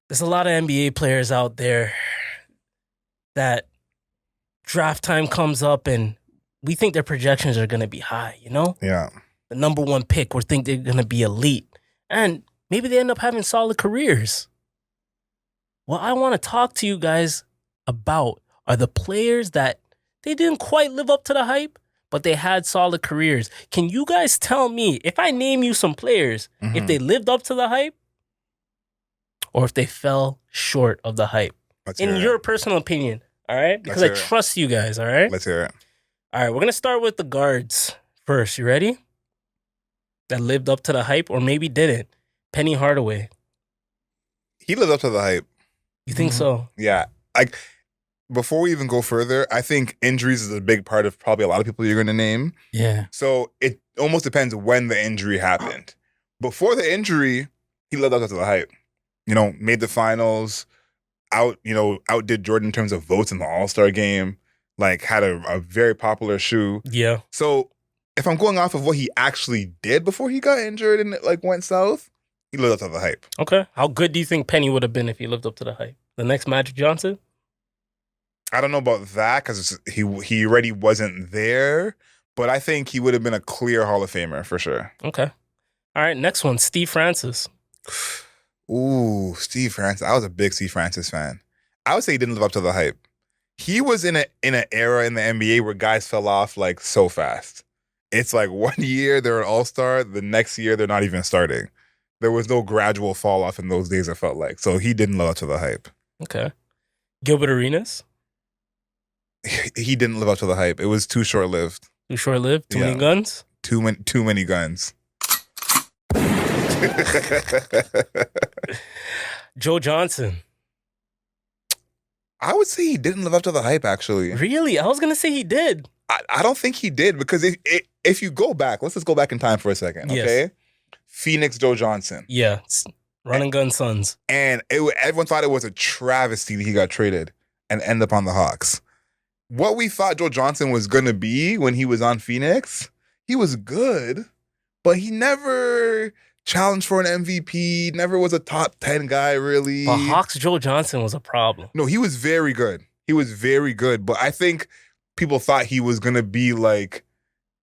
There's a lot of NBA players out there that draft time comes up and we think their projections are going to be high, you know? Yeah. The number one pick, we think they're going to be elite. And maybe they end up having solid careers. What I want to talk to you guys about are the players that they didn't quite live up to the hype, but they had solid careers. Can you guys tell me, if I name you some players, if they lived up to the hype or if they fell short of the hype? In your personal opinion, all right? Because I trust you guys, all right? Let's hear it. All right, we're going to start with the guards first. You ready? That lived up to the hype or maybe didn't. Penny Hardaway. He lived up to the hype. You think so? Yeah. Like, before we even go further, I think injuries is a big part of probably a lot of people you're going to name. Yeah. So it almost depends when the injury happened. Before the injury, he lived up to the hype. You know, made the finals, outdid Jordan in terms of votes in the All-Star game, like had a very popular shoe. Yeah. So if I'm going off of what he actually did before he got injured and it like went south, he lived up to the hype. Okay. How good do you think Penny would have been if he lived up to the hype? The next Magic Johnson? I don't know about that because he already wasn't there, but I think he would have been a clear Hall of Famer for sure. Okay. All right, next one, Steve Francis. Ooh, Steve Francis. I was a big Steve Francis fan. I would say he didn't live up to the hype. He was in an era in the NBA where guys fell off like so fast. It's like 1 year they're an all-star, the next year they're not even starting. There was no gradual fall off in those days, it felt like. So he didn't live up to the hype. Okay. Gilbert Arenas? He didn't live up to the hype. It was too short-lived. Too short-lived? Too many guns? Too many guns. Joe Johnson. I would say he didn't live up to the hype, actually. Really? I was going to say he did. I don't think he did because if you go back, let's just go back in time for a second, okay? Yes. Phoenix Joe Johnson. Yeah, run and gun Suns. And everyone thought it was a travesty that he got traded and end up on the Hawks. What we thought Joe Johnson was going to be when he was on Phoenix, he was good, but he never challenged for an MVP, never was a top 10 guy, really. But Hawks Joe Johnson was a problem. No, he was very good. He was very good, but I think people thought he was going to be like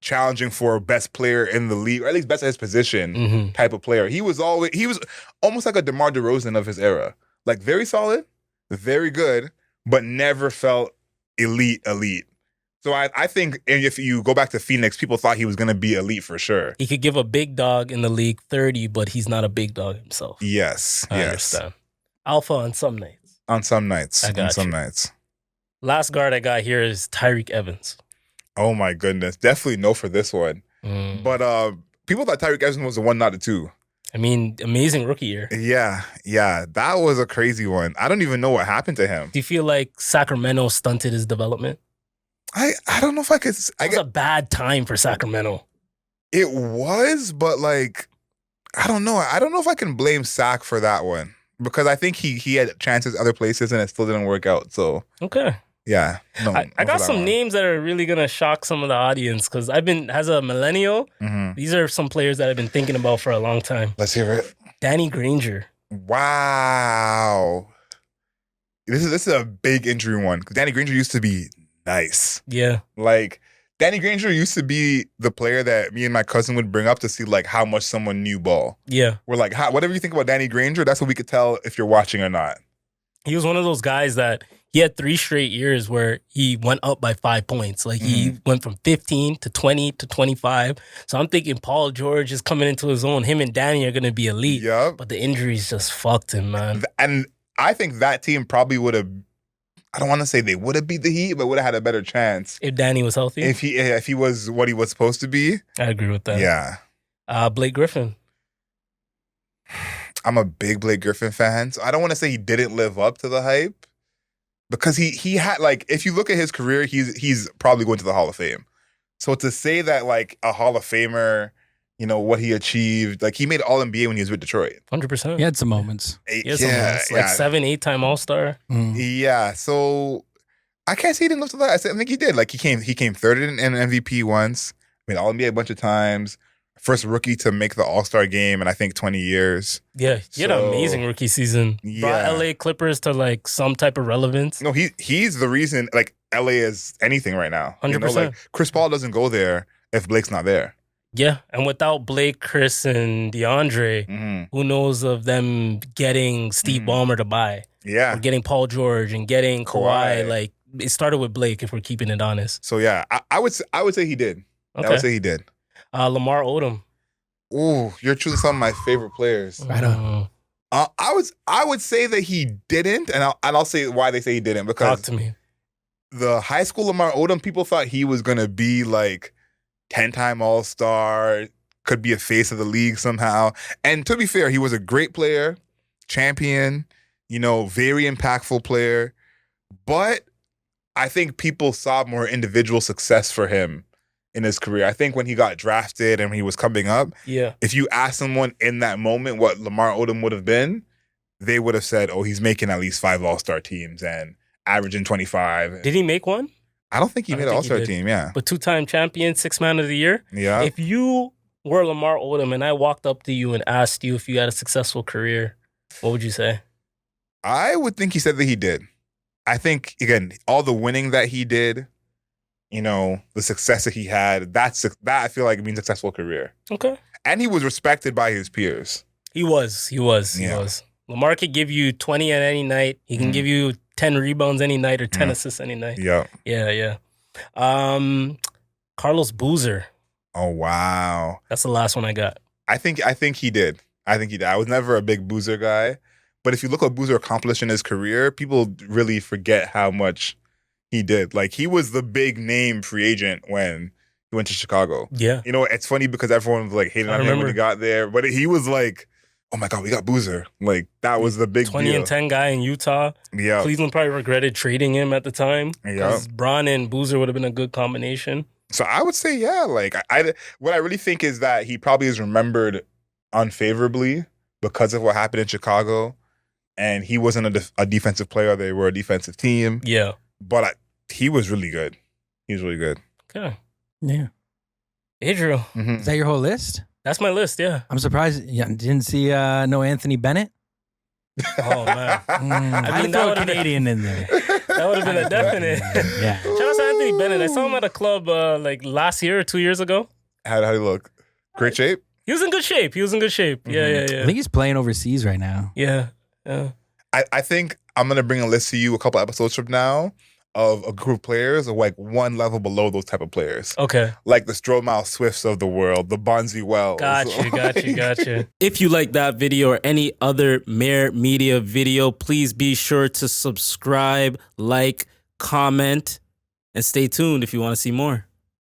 challenging for best player in the league, or at least best at his position type of player. He was almost like a DeMar DeRozan of his era. Like very solid, very good, but never felt elite. So I think if you go back to Phoenix, people thought he was going to be elite for sure. He could give a big dog in the league 30, but he's not a big dog himself. Yes. I understand. Alpha on some nights. On some nights. Nights. Last guard I got here is Tyreke Evans. Oh my goodness. Definitely no for this one. But people thought Tyreke Evans was the 1, not the 2. I mean, amazing rookie year. Yeah. That was a crazy one. I don't even know what happened to him. Do you feel like Sacramento stunted his development? I don't know if I could. It was a bad time for Sacramento. It was, but like, I don't know. I don't know if I can blame Sac for that one because I think he had chances other places and it still didn't work out. So okay. Yeah. No, I got some names that are really going to shock some of the audience because as a millennial, these are some players that I've been thinking about for a long time. Let's hear it. Danny Granger. Wow. This is a big injury one. Danny Granger used to be nice. Yeah. Like, Danny Granger used to be the player that me and my cousin would bring up to see like how much someone knew ball. Yeah. We're like, whatever you think about Danny Granger, that's what we could tell if you're watching or not. He was one of those guys that he had 3 straight years where he went up by 5 points. Like he went from 15 to 20 to 25. So I'm thinking Paul George is coming into his own. Him and Danny are going to be elite. Yep. But the injuries just fucked him, man. And I think that team probably would have, I don't want to say they would have beat the Heat, but would have had a better chance. If Danny was healthy? If he was what he was supposed to be. I agree with that. Yeah. Blake Griffin. I'm a big Blake Griffin fan. So I don't want to say he didn't live up to the hype because he had, like, if you look at his career, he's probably going to the Hall of Fame. So to say that, like, a Hall of Famer, you know, what he achieved, like, he made All-NBA when he was with Detroit. 100%. He had some moments. Like 7, 8-time All-Star. Yeah, so I can't say he didn't live to that. I think he did. Like, he came third in MVP once, made All-NBA a bunch of times, first rookie to make the All-Star game in I think 20 years. Yeah, he had an So, amazing rookie season. yeah. Brought LA Clippers to like some type of relevance. No, he's the reason like LA is anything right now. 100%. Like Chris Paul doesn't go there if Blake's not there. Yeah, and without Blake, Chris, and DeAndre, Mhm. who knows of them getting Steve Mhm. Ballmer to buy, Yeah. or getting Paul George and getting Kawhi. Kawhi. Like it started with Blake, if we're keeping it honest. So yeah, I would say he did. Okay. I would say he did. Lamar Odom. Ooh, you're choosing some of my favorite players. Right on. I would say that he didn't, and I'll say why they say he didn't, Talk because to me. the high school Lamar Odom, people thought he was gonna be like 10-time All-Star, could be a face of the league somehow. And to be fair, he was a great player, champion, very impactful player. But I think people saw more individual success for him in his career. I think when he got drafted and he was coming up, Yeah. if you ask someone in that moment what Lamar Odom would have been, they would have said, oh, he's making at least 5 All-Star teams and averaging 25. Did he make one? I don't think he I made don't an think he All-Star did. team, yeah. But 2-time champion, 6th man of the year. Yeah. If you were Lamar Odom and I walked up to you and asked you if you had a successful career, what would you say? I would think he said that he did. I think, again, all the winning that he did, the success that he had, that I feel like means successful career. Okay. And he was respected by his peers. He was. Yeah. Lamar could give you 20 on any night. He can give you 10 rebounds any night or 10 assists any night. Yeah. Yeah. Carlos Boozer. Oh, wow. That's the last one I got. I think he did. I was never a big Boozer guy. But if you look what Boozer accomplished in his career, people really forget how much he did. Like, he was the big name free agent when he went to Chicago. Yeah. It's funny because everyone was like hating on him when he got there. But he was like, oh my God, we got Boozer. Like, that was the big 20 deal. and 10 guy in Utah. Yeah. Cleveland probably regretted trading him at the time. Yeah. Because Bron and Boozer would have been a good combination. So I would say, yeah, like what I really think is that he probably is remembered unfavorably because of what happened in Chicago. And he wasn't a defensive player. They were a defensive team. Yeah. But he was really good. He was really good. Okay. Yeah. Adriel. Mm-hmm. Is that your whole list? That's my list, yeah. I'm surprised you didn't see no Anthony Bennett. Oh, man. I mean, that mean, throw a would've been- Canadian in there. That would have been a definite. Yeah. Shout out to Anthony Bennett. I saw him at a club like last year or 2 years ago. How did he look? Great shape? He was in good shape. Yeah. I think he's playing overseas right now. Yeah. I think I'm going to bring a list to you a couple episodes from now of a group of players of like one level below those type of players. Okay. Like the Stromile Swifts of the world, the Bonzi Wells. Got you. If you like that video or any other Mayor Media video, please be sure to subscribe, like, comment, and stay tuned if you want to see more.